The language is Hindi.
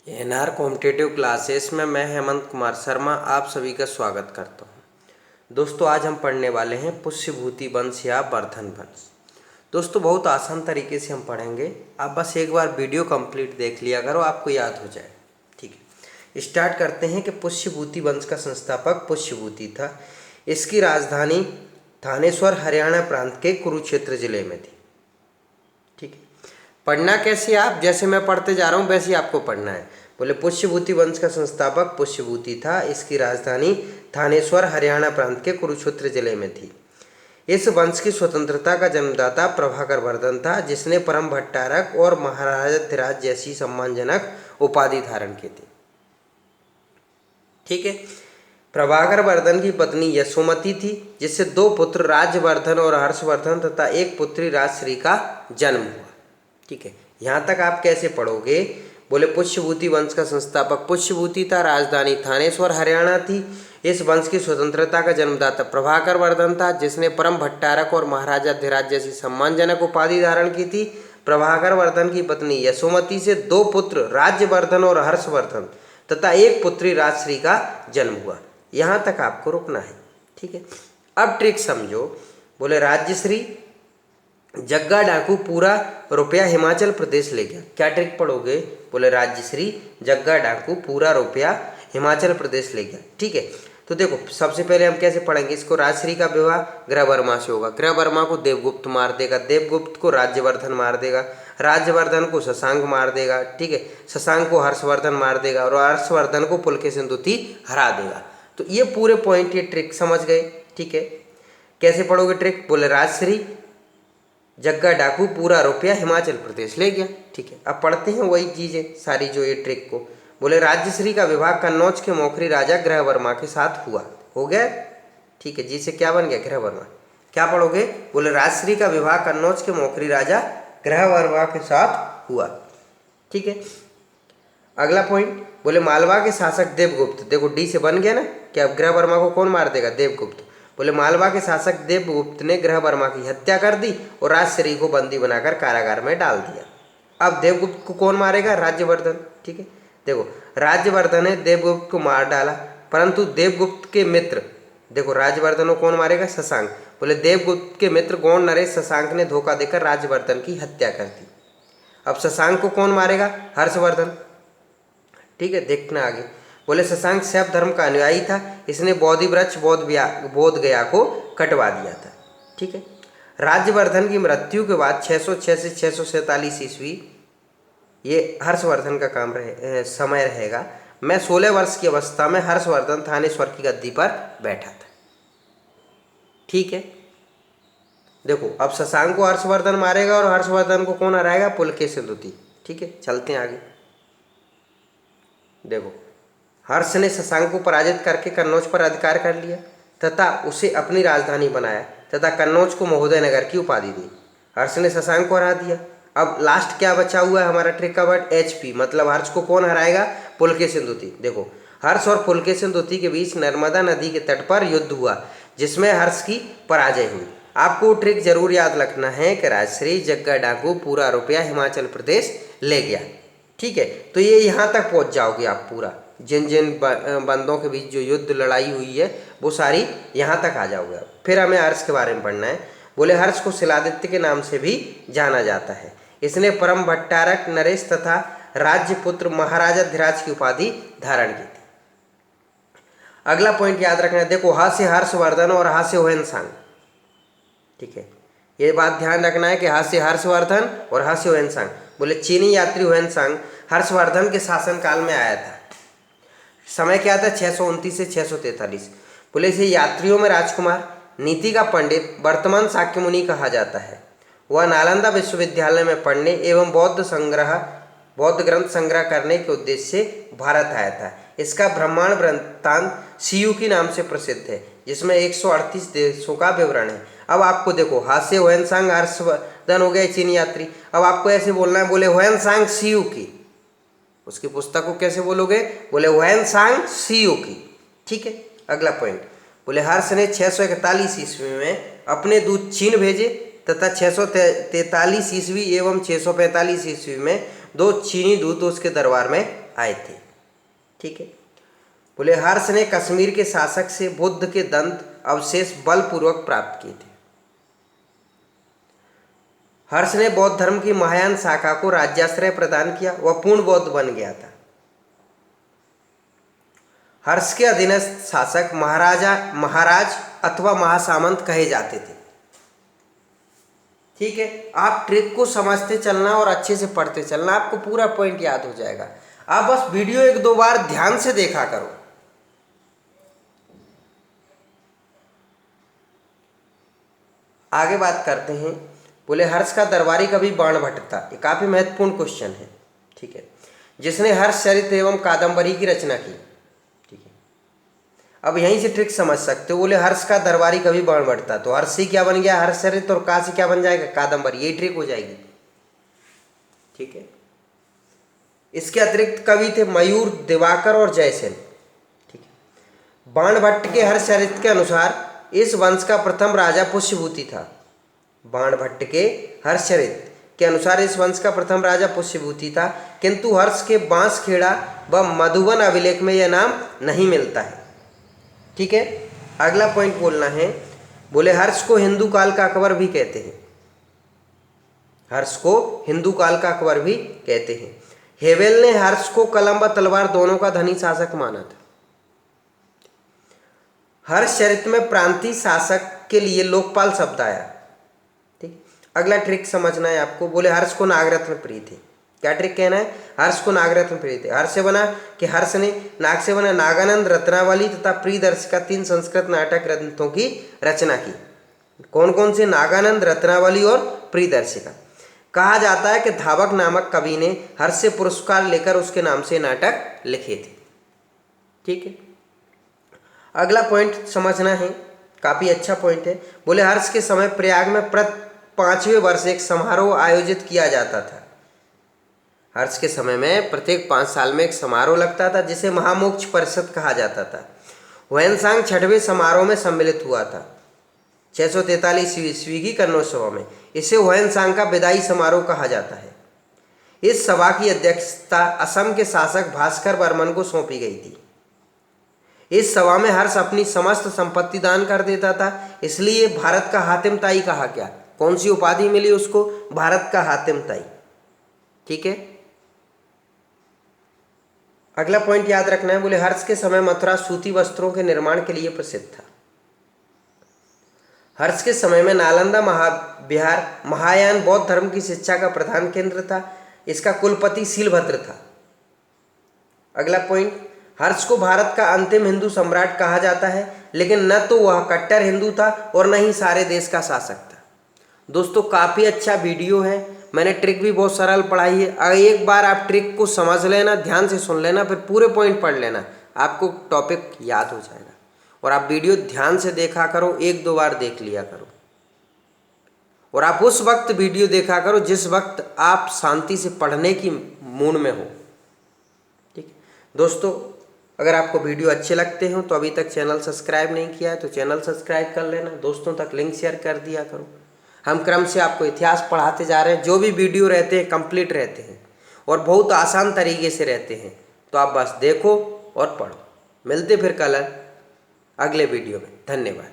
एनआर कॉम्पिटिटिव क्लासेस में मैं हेमंत कुमार शर्मा आप सभी का स्वागत करता हूं। दोस्तों आज हम पढ़ने वाले हैं पुष्यभूति वंश या वर्धन वंश। दोस्तों बहुत आसान तरीके से हम पढ़ेंगे, आप बस एक बार वीडियो कंप्लीट देख लिया करो, आपको याद हो जाए। ठीक है, स्टार्ट करते हैं कि पुष्यभूति वंश का संस्थापक पुष्यभूति था। इसकी राजधानी थानेश्वर हरियाणा प्रांत के कुरुक्षेत्र जिले में थी। ठीक है, पढ़ना कैसे आप, जैसे मैं पढ़ते जा रहा हूँ वैसे ही आपको पढ़ना है। बोले पुष्यभूति वंश का संस्थापक पुष्यभूति था। इसकी राजधानी थानेश्वर हरियाणा प्रांत के कुरुक्षेत्र जिले में थी। इस वंश की स्वतंत्रता का जन्मदाता प्रभाकर वर्धन था, जिसने परम भट्टारक और महाराजाधिराज जैसी सम्मानजनक उपाधि धारण की थी। ठीक है, प्रभाकर वर्धन की पत्नी यशोमती थी, जिससे दो पुत्र राज्यवर्धन और हर्षवर्धन तथा एक पुत्री राजश्री का जन्म हुआ। ठीक है, यहाँ तक आप कैसे पढ़ोगे। बोले पुष्यभूति वंश का संस्थापक पुष्यभूति था, राजधानी थानेश्वर हरियाणा थी। इस वंश की स्वतंत्रता का जन्मदाता प्रभाकर वर्धन था, जिसने परम भट्टारक और महाराजाधिराज जैसी सम्मानजनक उपाधि धारण की थी। प्रभाकर वर्धन की पत्नी यशोमती से दो पुत्र राज्यवर्धन और हर्षवर्धन तथा एक पुत्री राजश्री का जन्म हुआ। यहाँ तक आपको रुकना है। ठीक है, अब ट्रिक समझो। बोले राज्यश्री जग्गा डाकू पूरा रुपया हिमाचल प्रदेश ले गया। क्या ट्रिक पढ़ोगे। बोले राज्यश्री जग्गा डाकू पूरा रुपया हिमाचल प्रदेश ले गया। ठीक है, तो देखो सबसे पहले हम कैसे पढ़ेंगे इसको। राजश्री का विवाह ग्रहवर्मा से होगा, ग्रहवर्मा को देवगुप्त मार देगा, देवगुप्त को राज्यवर्धन मार देगा, राज्यवर्धन को शशांक मार देगा। ठीक है, शशांक को हर्षवर्धन मार देगा और हर्षवर्धन को पुलकेशिन द्वितीय हरा देगा। तो ये पूरे पॉइंट, ये ट्रिक समझ गए। ठीक है, कैसे पढ़ोगे ट्रिक। बोले राजश्री जग्गा डाकू पूरा रुपया हिमाचल प्रदेश ले गया। ठीक है, अब पढ़ते हैं वही चीजें सारी जो ये ट्रिक को। बोले राज्यश्री का विवाह कन्नौज के मौखरी राजा ग्रहवर्मा के साथ हुआ। हो गया। ठीक है, जी से क्या बन गया, ग्रहवर्मा। क्या पढ़ोगे। बोले राजश्री का विवाह कन्नौज के मौखरी राजा ग्रहवर्मा के साथ हुआ। ठीक है, अगला पॉइंट। बोले मालवा के शासक देवगुप्त, देखो डी से बन गया ना, क्या ग्रहवर्मा को कौन मार देगा, देवगुप्त। बोले मालवा के शासक देवगुप्त ने ग्रहवर्मा की हत्या कर दी और राजश्री को बंदी बनाकर कारागार में डाल दिया। अब देवगुप्त को कौन मारेगा, राज्यवर्धन। ठीक है, देखो राज्यवर्धन ने देवगुप्त को मार डाला, परंतु देवगुप्त के मित्र, देखो राज्यवर्धन को कौन मारेगा, शशांक। बोले देवगुप्त के मित्र गौण नरेश शशांक ने धोखा देकर राज्यवर्धन की हत्या कर दी। अब शशांक को कौन मारेगा, हर्षवर्धन। ठीक है, देखना आगे। बोले शशांक शैव धर्म का अनुयायी था, इसने बोधि वृक्ष बोध गया को कटवा दिया था। ठीक है, राज्यवर्धन की मृत्यु के बाद 606 से 647 ईस्वी ये हर्षवर्धन का समय रहेगा। मैं 16 वर्ष की अवस्था में हर्षवर्धन थानेश्वर की गद्दी पर बैठा था। ठीक है, देखो अब शशांक को हर्षवर्धन मारेगा और हर्षवर्धन को कौन हराएगा, पुलकेशिन द्वितीय। ठीक है, चलते हैं आगे। देखो हर्ष ने शशांक को पराजित करके कन्नौज पर अधिकार कर लिया तथा उसे अपनी राजधानी बनाया तथा कन्नौज को महोदय नगर की उपाधि दी। हर्ष ने शशांक को हरा दिया। अब लास्ट क्या बचा हुआ है हमारा ट्रिक का वर्ड, HP, मतलब हर्ष को कौन हराएगा, पुलकेशिन द्वितीय। देखो हर्ष और पुलकेशिन द्वितीय के बीच नर्मदा नदी के तट पर युद्ध हुआ, जिसमें हर्ष की पराजय हुई। आपको ट्रिक जरूर याद रखना है कि राजश्री जग्गा डाकू पूरा रुपया हिमाचल प्रदेश ले गया। ठीक है, तो ये यहाँ तक पहुँच जाओगे आप पूरा, जिन जिन बंदों के बीच जो युद्ध लड़ाई हुई है वो सारी यहाँ तक आ जाओगे। फिर हमें हर्ष के बारे में पढ़ना है। बोले हर्ष को शिलादित्य के नाम से भी जाना जाता है। इसने परम भट्टारक नरेश तथा राज्यपुत्र महाराजाधिराज की उपाधि धारण की थी। अगला पॉइंट याद रखना है। देखो हा से हर्षवर्धन और हा से होयनसांग। ठीक है, ये बात ध्यान रखना है कि हा से हर्षवर्धन और हा से होयनसांग। बोले चीनी यात्री होयनसांग हर्षवर्धन के शासनकाल में आया था। समय क्या था, 629 से 643। बोले इसे यात्रियों में राजकुमार, नीति का पंडित, वर्तमान शाक्य मुनि कहा जाता है। वह नालंदा विश्वविद्यालय में पढ़ने एवं बौद्ध ग्रंथ संग्रह करने के उद्देश्य से भारत आया था। इसका ब्रह्मांड वृत्तांत सीयूकी नाम से प्रसिद्ध है, जिसमें 138 देशों का विवरण है। अब आपको देखो हास्य होयनसांग हर्षवर्धन हो गया चीनी यात्री। अब आपको ऐसे बोलना है, बोले होयनसांग सीयूकी, उसकी पुस्तक को कैसे बोलोगे, बोले होयनसांग सीयूकी। ठीक है, अगला पॉइंट। बोले हर्ष ने 641 ईस्वी में अपने दूत चीन भेजे तथा 643 ईस्वी एवं 645 ईस्वी में 2 चीनी दूत उसके दरबार में आए थे। ठीक है। बोले हर्ष ने कश्मीर के शासक से बुद्ध के दंत अवशेष बलपूर्वक प्राप्त किए थे। हर्ष ने बौद्ध धर्म की महायान शाखा को राज्याश्रय प्रदान किया, वह पूर्ण बौद्ध बन गया था। हर्ष के अधीनस्थ शासक महाराज अथवा महासामंत कहे जाते थे। ठीक है। आप ट्रिक को समझते चलना और अच्छे से पढ़ते चलना, आपको पूरा पॉइंट याद हो जाएगा। आप बस वीडियो 1-2 बार ध्यान से देखा करो। आगे बात करते हैं। बोले हर्ष का दरबारी कवि बाणभट्ट था। ये काफी महत्वपूर्ण क्वेश्चन है। ठीक है। जिसने हर्षचरित एवं कादंबरी की रचना की। ठीक है। अब यहीं से ट्रिक समझ सकते हो। बोले हर्ष का दरबारी कवि बाणभट्ट था, तो हर्ष से क्या बन गया हर्षचरित, और का से क्या बन जाएगा कादंबरी। यही ट्रिक हो जाएगी। ठीक है। इसके अतिरिक्त कवि थे मयूर, दिवाकर और जयसेन। ठीक है। बाणभट्ट के हर्षचरित के अनुसार इस वंश का प्रथम राजा पुष्यभूति था। बाणभट्ट के हर्षचरित के अनुसार इस वंश का प्रथम राजा पुष्यभूति था, किंतु हर्ष के बांसखेड़ा व मधुबन अभिलेख में यह नाम नहीं मिलता है। ठीक है। अगला पॉइंट बोलना है। बोले हर्ष को हिंदू काल का अकबर भी कहते हैं। हर्ष को हिंदू काल का अकबर भी कहते हैं। हेवेल ने हर्ष को कलम व तलवार दोनों का धनी शासक माना था। हर्षचरित में प्रांतीय शासक के लिए लोकपाल शब्द आया। ठीक। अगला ट्रिक समझना है आपको। बोले हर्ष को नागरत्न प्रिय थे। क्या ट्रिक कहना है, हर्ष को नागरत्न प्रिय थे। हर्ष से बना कि हर्ष ने नाग से बना नागानंद, रत्नावली तथा प्रियदर्शिका 3 संस्कृत नाटक ग्रंथों की रचना की। कौन कौन से, नागानंद, रत्नावली और प्रियदर्शिका। कहा जाता है कि धावक नामक कवि ने हर्ष से पुरस्कार लेकर उसके नाम से नाटक लिखे थे। ठीक है। अगला पॉइंट समझना है, काफी अच्छा पॉइंट है। बोले हर्ष के समय प्रयाग में प्रति 5वें वर्ष एक समारोह आयोजित किया जाता था। हर्ष के समय में प्रत्येक 5 साल में एक समारोह लगता था, जिसे महामोक्ष परिषद कहा जाता था। हुएनसांग 6वें समारोह में सम्मिलित हुआ था 643 ईस्वी की कन्नौज सभा में। इसे हुएनसांग का विदाई समारोह कहा जाता है। इस सभा की अध्यक्षता असम के शासक भास्कर बर्मन को सौंपी गई थी। इस सभा में हर्ष अपनी समस्त संपत्ति दान कर देता था, इसलिए भारत का हातिम ताई कहा गया। कौन सी उपाधि मिली उसको, भारत का हातिम ताई। ठीक है। अगला पॉइंट याद रखना है। बोले हर्ष के समय मथुरा सूती वस्त्रों के निर्माण के लिए प्रसिद्ध था। हर्ष के समय में नालंदा महाविहार महायान बौद्ध धर्म की शिक्षा का प्रधान केंद्र था। इसका कुलपति शीलभद्र था। अगला पॉइंट, हर्ष को भारत का अंतिम हिंदू सम्राट कहा जाता है, लेकिन न तो वह कट्टर हिंदू था और न ही सारे देश का शासक था। दोस्तों काफ़ी अच्छा वीडियो है, मैंने ट्रिक भी बहुत सरल पढ़ाई है। अगर एक बार आप ट्रिक को समझ लेना, ध्यान से सुन लेना, फिर पूरे पॉइंट पढ़ लेना, आपको टॉपिक याद हो जाएगा। और आप वीडियो ध्यान से देखा करो, 1-2 बार देख लिया करो। और आप उस वक्त वीडियो देखा करो जिस वक्त आप शांति से पढ़ने की मूड में हो। ठीक है दोस्तों, अगर आपको वीडियो अच्छे लगते हो तो अभी तक चैनल सब्सक्राइब नहीं किया है तो चैनल सब्सक्राइब कर लेना, दोस्तों तक लिंक शेयर कर दिया करो। हम क्रम से आपको इतिहास पढ़ाते जा रहे हैं। जो भी वीडियो रहते हैं कंप्लीट रहते हैं और बहुत आसान तरीके से रहते हैं, तो आप बस देखो और पढ़ो। मिलते फिर कल अगले वीडियो में। धन्यवाद।